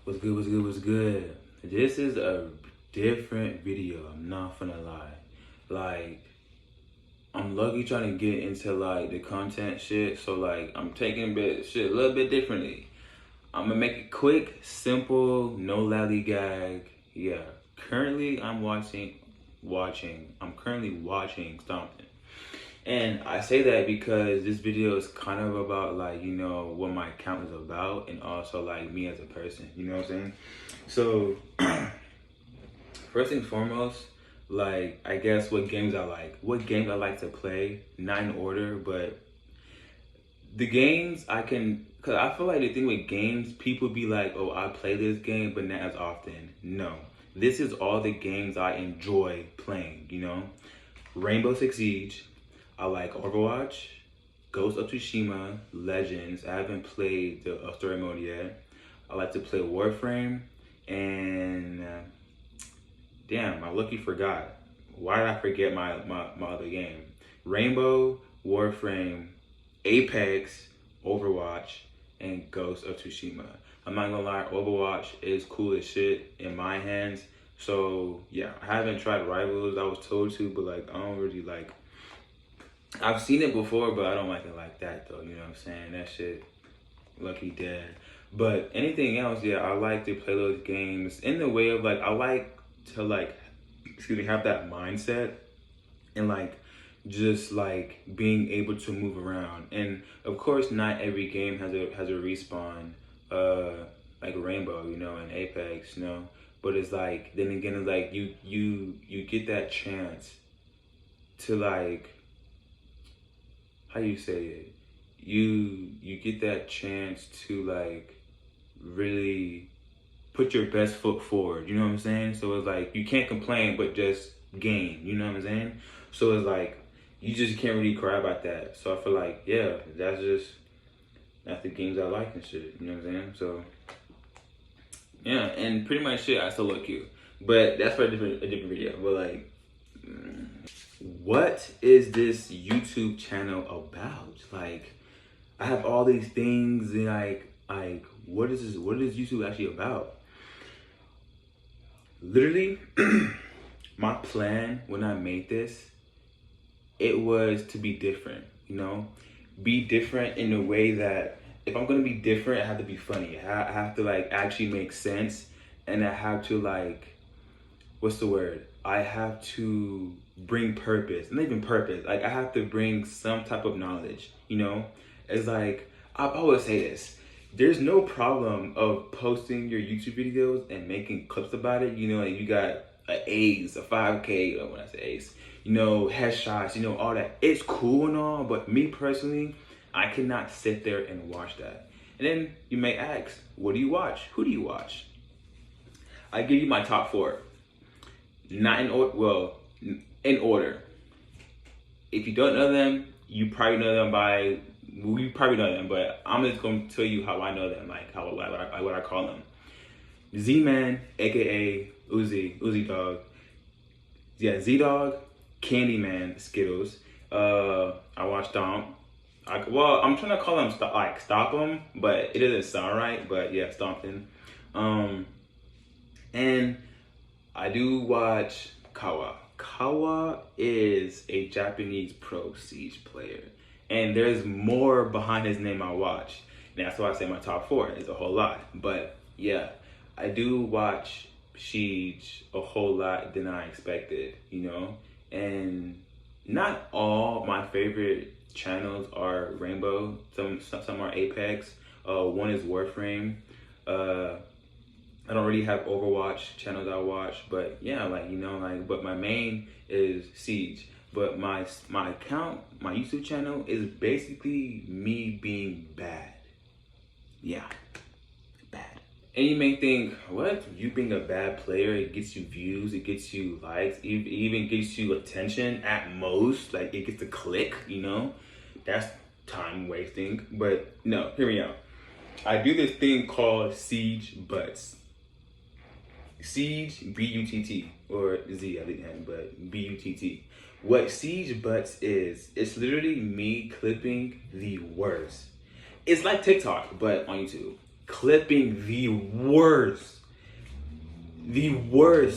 What's good, what's good, what's good? This is a different video, I'm not gonna lie. Like, I'm lucky trying to get into like the content shit, so like I'm taking shit a little bit differently. I'm gonna make it quick, simple, no lollygag. Yeah, currently I'm currently watching something. And I say that because this video is kind of about like, what my account is about and also like me as a person, you know what I'm saying? So first and foremost, like I guess what games I like. What games I like to play, not in order, but the games cause I feel like the thing with games, people be like, oh, I play this game, but not as often. No, this is all the games I enjoy playing, Rainbow Six Siege, I like Overwatch, Ghost of Tsushima, Legends. I haven't played the story mode yet. I like to play Warframe, and damn, I lucky forgot. Why did I forget my other game? Rainbow, Warframe, Apex, Overwatch, and Ghost of Tsushima. I'm not gonna lie, Overwatch is cool as shit in my hands. So yeah, I haven't tried Rivals. I was told to, but like I don't really like. I've seen it before, but I don't like it like that though. You know what I'm saying? That shit, lucky dead. But anything else, yeah, I like to play those games in the way of like I like to like, have that mindset and like just like being able to move around. And of course, not every game has a respawn, like Rainbow, and Apex, But it's like then again, it's like you get that chance to like, how you say it, you get that chance to like really put your best foot forward, you know what I'm saying? So it's like you can't complain but just gain, you know what I'm saying? So it's like you just can't really cry about that. So I feel like, yeah, that's the games I like and shit, you know what I'm saying? So yeah, and pretty much shit, I still look cute. But that's for a different video. But like, what is this YouTube channel about? Like, I have all these things and like what is this? What is YouTube actually about? Literally, my plan when I made this, it was to be different, be different in a way that if I'm gonna be different, I have to be funny. I have to like actually make sense, and I have to like, what's the word? I have to bring purpose, not even purpose. Like I have to bring some type of knowledge, It's like, I always say this. There's no problem of posting your YouTube videos and making clips about it. Like you got a A's, a 5K, or when I say A's, headshots, all that. It's cool and all, but me personally, I cannot sit there and watch that. And then you may ask, what do you watch? Who do you watch? I give you my top 4. Not in order, well, in order. If you don't know them, you probably know them but I'm just gonna tell you how I know them, like what I call them. Z-Man, aka Uzi Dog. Yeah, Z-Dog, Candyman, Skittles. I watch Stomp. I'm trying to call him Stop him, but it doesn't sound right. But yeah, Stomping. And I do watch Kawa. Kawa is a Japanese pro Siege player. And there's more behind his name I watch. And that's why I say my top 4 is a whole lot. But yeah, I do watch Siege a whole lot than I expected, And not all my favorite channels are Rainbow. Some are Apex. One is Warframe. I don't really have Overwatch channels I watch, but yeah, but my main is Siege. But my account, my YouTube channel is basically me being bad. Yeah, bad. And you may think, what? You being a bad player, it gets you views, it gets you likes, it even gets you attention at most. Like it gets a click, That's time wasting. But no, hear me out. I do this thing called Siege Butts. Siege, B-U-T-T, or Z at the end, but B-U-T-T. What Siege Butts is, it's literally me clipping the worst. It's like TikTok, but on YouTube. clipping the worst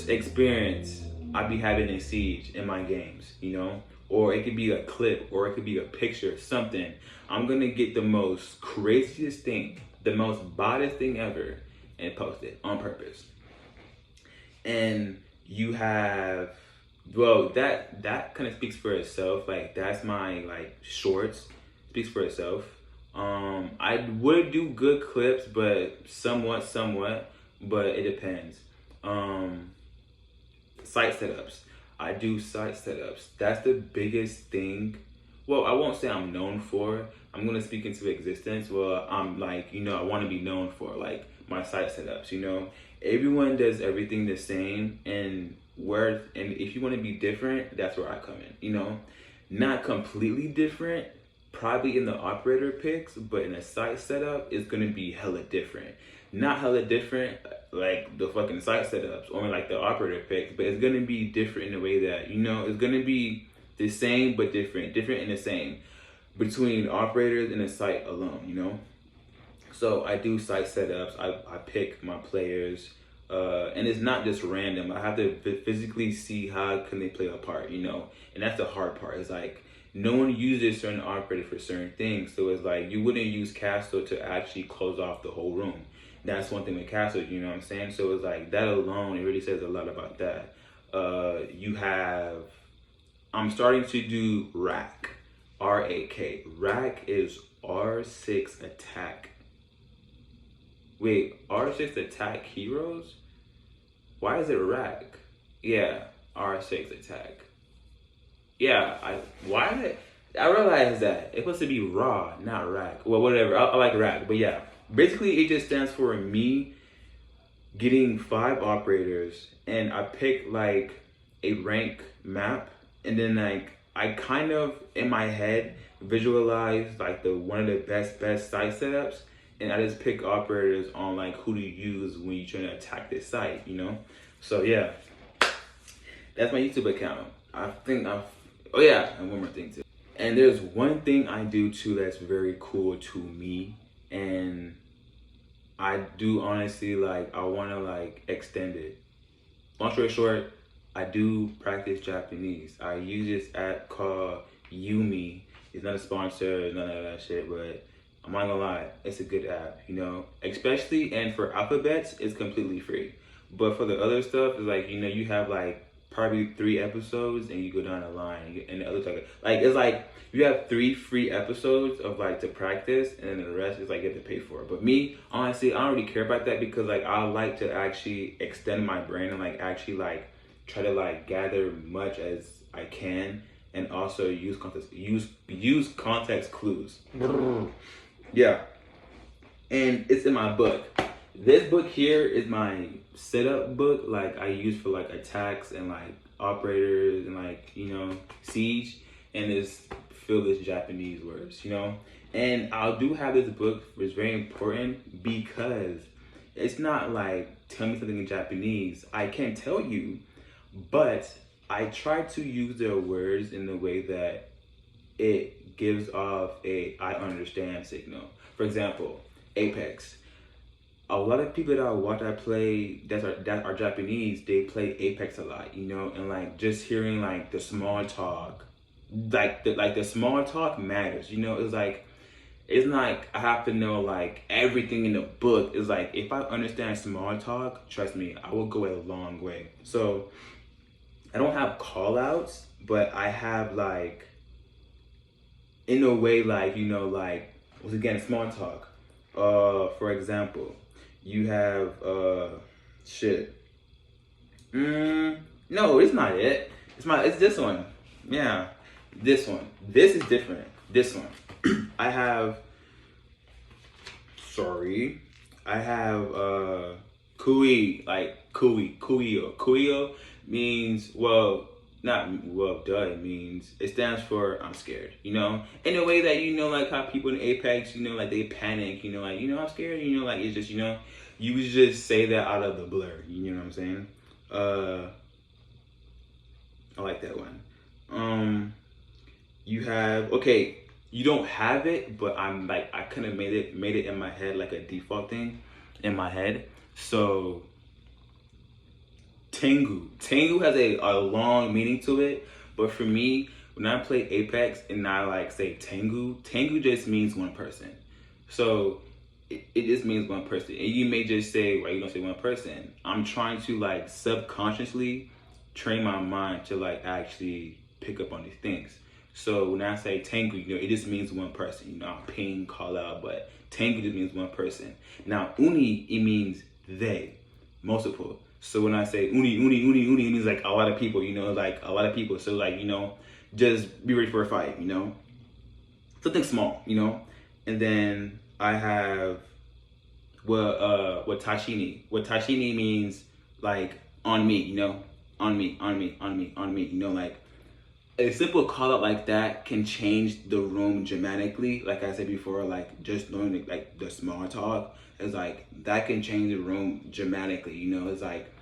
experience I be having in Siege in my games, you know? Or it could be a clip, or it could be a picture, something. I'm gonna get the most craziest thing, the most baddest thing ever, and post it on purpose. And you have, well, that kind of speaks for itself. Like, that's my like shorts, speaks for itself. I would do good clips, but somewhat, but it depends. Site setups. I do site setups. That's the biggest thing. Well, I won't say I'm known for. I'm gonna speak into existence. Well, I'm like, you know, I want to be known for like my site setups. You know, everyone does everything the same, and if you want to be different, that's where I come in. You know, not completely different, probably in the operator picks, but in a site setup, it's gonna be hella different. Not hella different like the fucking site setups or like the operator picks, but it's gonna be different in a way that, you know, it's gonna be the same but different and the same between operators and the site alone, you know. So I do site setups. I pick my players, and it's not just random. I have to physically see how can they play a part, you know, and that's the hard part. It's like no one uses certain operator for certain things, so it's like you wouldn't use Castle to actually close off the whole room. That's one thing with Castle, you know what I'm saying? So it's like that alone, it really says a lot about that. I'm starting to do rack, R8K. Rack is R6 attack. Wait, R6 attack heroes? Why is it rack? Yeah, R6 attack. Yeah, I realized that it's supposed to be raw, not rack. Well, whatever. I like rack, but yeah. Basically, it just stands for me getting 5 operators, and I pick like a rank map, and then like I kind of in my head visualize like one of the best site setups, and I just pick operators on like who to use when you're trying to attack this site, you know. So yeah, that's my YouTube account. Oh yeah, and one more thing too. And there's one thing I do too that's very cool to me, and I do honestly like, I want to like extend it. Long story short, I do practice Japanese. I use this app called Yumi. It's not a sponsor, none of that shit, but I'm not gonna lie, it's a good app, you know. Especially, and for alphabets, it's completely free. But for the other stuff, it's like, you know, you have like probably 3 episodes and you go down the line, and the other like it's like you have 3 free episodes of like to practice, and then the rest is like you have to pay for it. But me, honestly, I don't really care about that, because like I like to actually extend my brain and like actually like try to like gather much as I can, and also use context clues. Yeah, and it's in my book. This book here is my setup book, like I use for like attacks and like operators and like, you know, siege, and it's filled with Japanese words, you know. And I do have this book, which is very important, because it's not like tell me something in Japanese. I can tell you, but I try to use their words in the way that it gives off a I understand signal. For example, Apex. A lot of people that I watch I play that are Japanese, they play Apex a lot, you know, and like just hearing like the small talk, like the small talk matters, you know. It's like I have to know like everything in the book. It's like if I understand small talk, trust me, I will go a long way. So I don't have call outs, but I have like, in a way, like, you know, like once again, small talk. For example, you have shit. No, it's not it. It's this one. Yeah, this one. This is different. This one. I have kui, like kuio. Kuio means, well, not well, duh, it means, it stands for I'm scared, you know, in a way that, you know, like how people in Apex, you know, like they panic, you know, like, you know, I'm scared, you know, like it's just, you know, you would just say that out of the blur, you know what I'm saying? I like that one. You have, okay, you don't have it, but I'm like, I kind of made it in my head like a default thing. in my head. So Tengu has a long meaning to it, but for me, when I play Apex and I like say Tengu just means one person. So it just means one person. And you may just say, why you don't say one person? I'm trying to like subconsciously train my mind to like actually pick up on these things. So when I say Tengu, it just means one person. I ping, call out, but Tengu just means one person. Now Uni, it means they, multiple. So when I say Uni, it means like a lot of people, like a lot of people. So like, just be ready for a fight, something small, and then I have what Tashini. What Tashini means like on me, on me, like a simple call out like that can change the room dramatically. Like I said before, like just knowing like the small talk is like that can change the room dramatically. It's like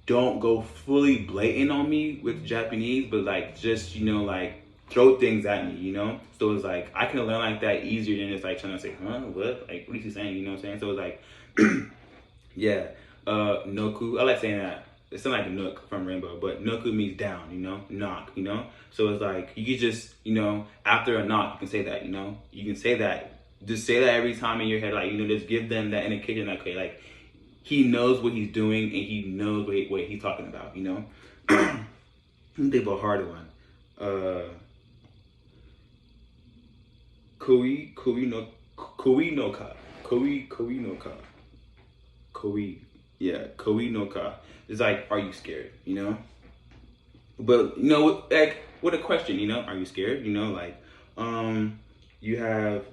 don't go fully blatant on me with Japanese, but like just like throw things at me, So it's like I can learn like that easier than just like trying to say, huh, what? Like what is he saying? What I'm saying? So it's like yeah. Noku. I like saying that. It sounds like a nook from Rainbow, but Noku means down, knock, So it's like you can just, after a knock, you can say that, You can say that. Just say that every time in your head, like, just give them that indication that, okay, like, he knows what he's doing and he knows what he's talking about, Let me think of a hard one. Koi no ka. Koi no ka. It's like, are you scared? But like with a question, are you scared? You have,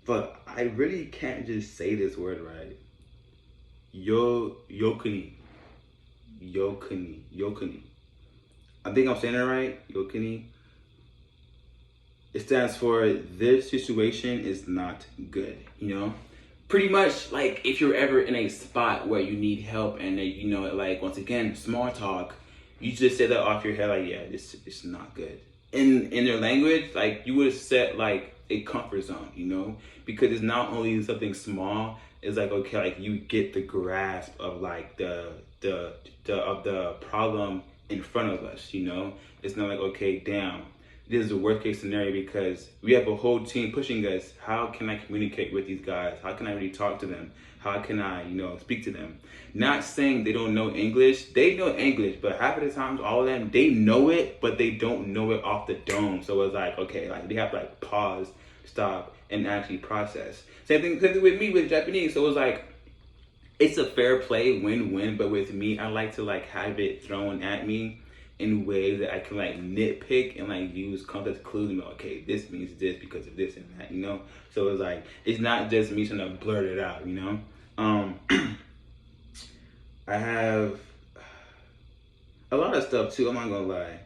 but I really can't just say this word right. Yokuni. I think I'm saying it right. Yokuni. It stands for this situation is not good. Pretty much like if you're ever in a spot where you need help and like once again small talk, you just say that off your head like yeah, this is not good. In their language, like you would set like a comfort zone, because it's not only something small. It's like okay, like you get the grasp of like the problem in front of us. It's not like okay, damn. This is the worst case scenario because we have a whole team pushing us. How can I communicate with these guys? How can I really talk to them? How can I, speak to them? Not saying they don't know English. They know English, but half of the times, all of them, they know it, but they don't know it off the dome. So it's like, okay, like they have to like pause, stop, and actually process. Same thing with me with Japanese. So it's like, it's a fair play, win-win. But with me, I like to like have it thrown at me in ways that I can like nitpick and like use context clues and be like, okay, this means this because of this and that, So it's like, it's not just me trying to blurt it out, I have a lot of stuff too, I'm not gonna lie.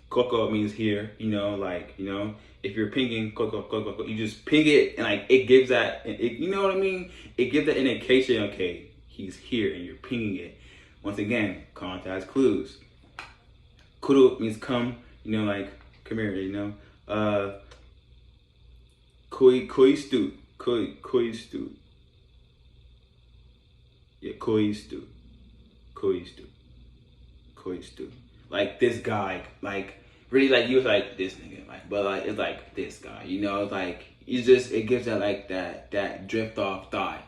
Koko means here, if you're pinging Koko, you just ping it and like it gives that, you know what I mean? It gives that indication, okay, he's here and you're pinging it. Once again, context clues. Kuru means come, like come here, Koistu. Yeah, koistu. Like this guy, like really like you was like this nigga, like but like it's like this guy, it's like it's just it gives that like that drift off thought,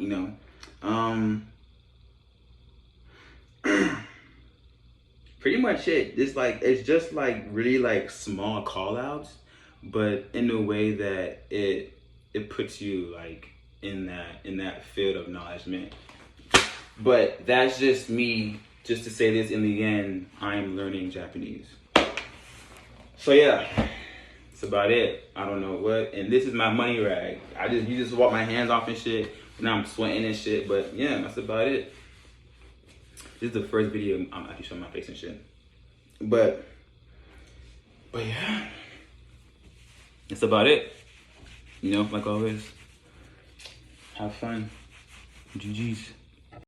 Pretty much it. It's just like really like small call outs, but in a way that it puts you like in that field of acknowledgement. But that's just me, just to say this in the end, I'm learning Japanese. So yeah, that's about it. I don't know what, and this is my money rag. You just walk my hands off and shit, and I'm sweating and shit, but yeah, that's about it. This is the first video I'm actually showing my face and shit. But yeah, that's about it. Like always, have fun. GG's.